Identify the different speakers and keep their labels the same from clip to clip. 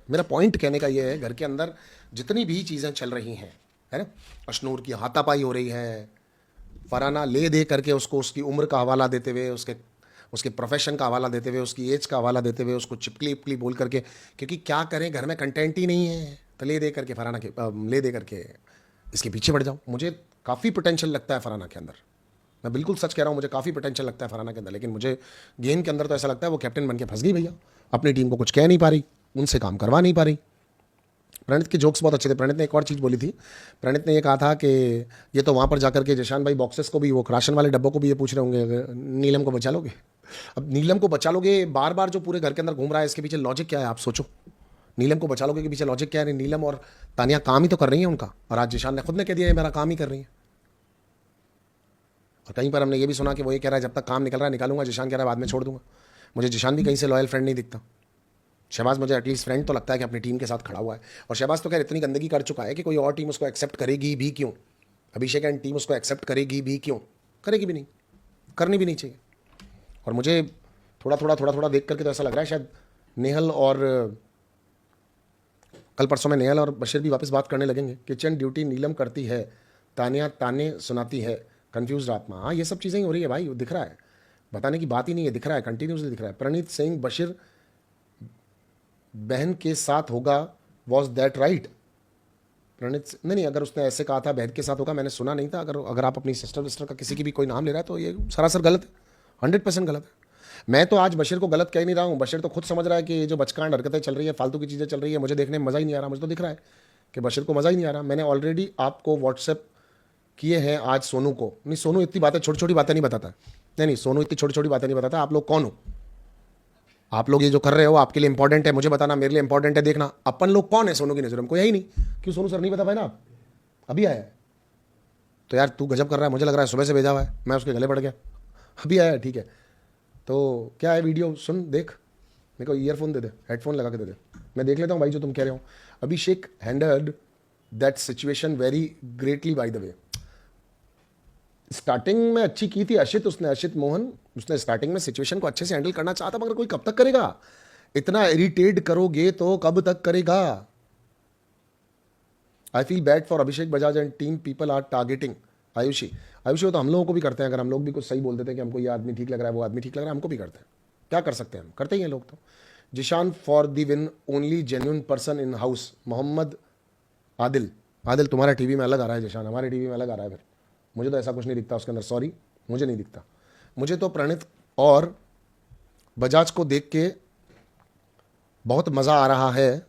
Speaker 1: मेरा पॉइंट कहने का ये है, घर के अंदर जितनी भी चीज़ें चल रही हैं, है ना, अशनूर की हाथापाई हो रही है, फराना ले दे करके उसको उसकी उम्र का हवाला देते हुए, उसके उसके प्रोफेशन का हवाला देते हुए, उसकी एज का हवाला देते हुए, उसको चिपकली उपकली बोल करके, क्योंकि क्या करें, घर में कंटेंट ही नहीं है, तो ले दे करके फराना के ले दे करके इसके पीछे बढ़ जाओ। मुझे काफ़ी पोटेंशियल लगता है फराना के अंदर, मैं बिल्कुल सच कह रहा हूँ, मुझे काफ़ी पोटेंशियल लगता है फराना के अंदर, लेकिन मुझे गेम के अंदर तो ऐसा लगता है वो कैप्टन बन के फंस गई भैया, अपनी टीम को कुछ कह नहीं पा रही, उनसे काम करवा नहीं पा रही। प्रणीत के जोक्स बहुत अच्छे थे। प्रणीत ने एक और चीज़ बोली थी, प्रणीत ने ये कहा था कि ये तो वहाँ पर जाकर के जशान भाई बॉक्सेस को भी, वो राशन वाले डब्बों को भी ये पूछ रहे होंगे, नीलम को बचा लोगे? अब नीलम को बचा लोगे बार बार जो पूरे घर के अंदर घूम रहा है, इसके पीछे लॉजिक क्या है, आप सोचो। नीलम को बचा लोगे के पीछे लॉजिक क्या है? नीलम और तानिया काम ही तो कर रही है उनका, और आज जशान ने खुद ने कह दिया है मेरा काम ही कर रही है। और कहीं पर हमने ये भी सुना कि वो ये कह रहा है जब तक काम निकल रहा है निकालूंगा, जशान कह रहा है बाद में छोड़ दूंगा। मुझे जशान भी कहीं से लॉयल फ्रेंड नहीं दिखता। शहबाज मुझे एटलीस्ट फ्रेंड तो लगता है कि अपनी टीम के साथ खड़ा हुआ है, और शहबाज तो खैर इतनी गंदगी कर चुका है कि कोई और टीम उसको एक्सेप्ट करेगी भी क्यों? अभिषेक एंड टीम उसको एक्सेप्ट करेगी भी क्यों? करेगी भी नहीं, करनी भी नहीं चाहिए। और मुझे थोड़ा थोड़ा देख करके तो ऐसा लग रहा है शायद नेहल और कल परसों में नेहल और बशीर भी वापस बात करने लगेंगे। किचन ड्यूटी नीलम करती है, तानिया ताने सुनाती है, कंफ्यूज आत्मा। हाँ, ये सब चीज़ें ही हो रही है भाई, दिख रहा है, बताने की बात ही नहीं है, दिख रहा है, कंटिन्यूसली दिख रहा है। प्रणीत सिंह बशीर बहन के साथ होगा, वॉज दैट राइट? प्रणीत नहीं, अगर उसने ऐसे कहा था बहन के साथ होगा, मैंने सुना नहीं था। अगर आप अपनी सिस्टर विस्टर का किसी की भी कोई नाम ले रहा है तो ये सरासर गलत है, 100% गलत है। मैं तो आज बशीर को गलत कह नहीं रहा हूँ, बशीर तो खुद समझ रहा है कि ये जो बचकान हरकतें चल रही है, फालतू की चीज़ें चल रही है, मुझे देखने में मज़ा ही नहीं आ रहा। मुझे तो दिख रहा है कि बशीर को मज़ा ही नहीं आ रहा। मैंने ऑलरेडी आपको व्हाट्सएप किए हैं आज सोनू को। नहीं, सोनू इतनी बातें, छोटी छोटी बातें नहीं बताता। नहीं, सोनू इतनी छोटी छोटी बातें नहीं बताता। आप लोग कौन हो? आप लोग ये जो कर रहे हो आपके लिए इंपॉर्टेंट है, मुझे बताना, मेरे लिए इंपॉर्टेंट है देखना। अपन लोग कौन है सोनू की नज़र में? कोई है ही नहीं। क्यों सोनू सर नहीं बता पाए ना? आप अभी आया है तो यार तू गजब कर रहा है, मुझे लग रहा है सुबह से भेजा हुआ है, मैं उसके गले पड़ गया। अभी आया है, ठीक है। तो क्या है, वीडियो सुन देख, मेरे को ईयरफोन दे दे, हेडफोन लगा के दे दे, मैं देख लेता हूँ भाई जो तुम कह रहे हो। Abhishek handled that situation very greatly by the way. Starting में अच्छी की थी अशित मोहन, उसने स्टार्टिंग में सिचुएशन को अच्छे से हैंडल करना चाहता, मगर कोई कब तक करेगा? इतना इरिटेट करोगे तो कब तक करेगा? I feel bad for Abhishek Bajaj and team, people are targeting Ayushi. Ayushi हो तो हम लोगों को भी करते हैं, अगर हम लोग भी कुछ सही बोल देते हैं कि हमको ये आदमी ठीक लग रहा है, वो आदमी ठीक लग रहा है, हमको भी करते हैं। क्या कर सकते हैं, हम करते ही हैं लोग तो। Zeeshan for the win, only genuine person in house, Mohammad Adil. Adil तुम्हारा टीवी में अलग आ रहा है, जिशान हमारे टीवी में अलग आ रहा है। फिर मुझे तो ऐसा कुछ नहीं दिखता उसके अंदर, सॉरी, मुझे नहीं दिखता। मुझे तो प्रणीत और बजाज को देख के बहुत मज़ा आ रहा है।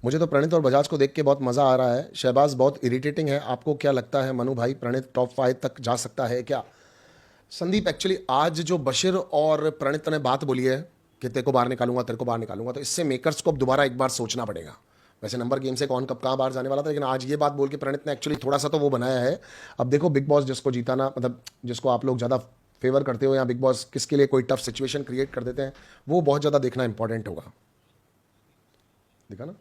Speaker 1: मुझे तो प्रणीत और बजाज को देख के बहुत मज़ा आ रहा है। शहबाज बहुत इरिटेटिंग है, आपको क्या लगता है मनु भाई, प्रणीत टॉप 5 तक जा सकता है क्या? संदीप, एक्चुअली आज जो बशीर और प्रणीत ने बात बोली है कि तेरे को बाहर निकालूंगा, तेरे को बाहर निकालूंगा, तो इससे मेकर्स को अब दोबारा एक बार सोचना पड़ेगा। वैसे नंबर गेम से कौन कब कहाँ बाहर जाने वाला था, लेकिन आज ये बात बोल के प्रणीत ने एक्चुअली थोड़ा सा तो वो बनाया है। अब देखो बिग बॉस जिसको जीताना, मतलब जिसको आप लोग ज़्यादा फेवर करते हो, या बिग बॉस किसके लिए कोई टफ सिचुएशन क्रिएट कर देते हैं, वो बहुत ज़्यादा देखना इंपॉर्टेंट होगा। देखा ना?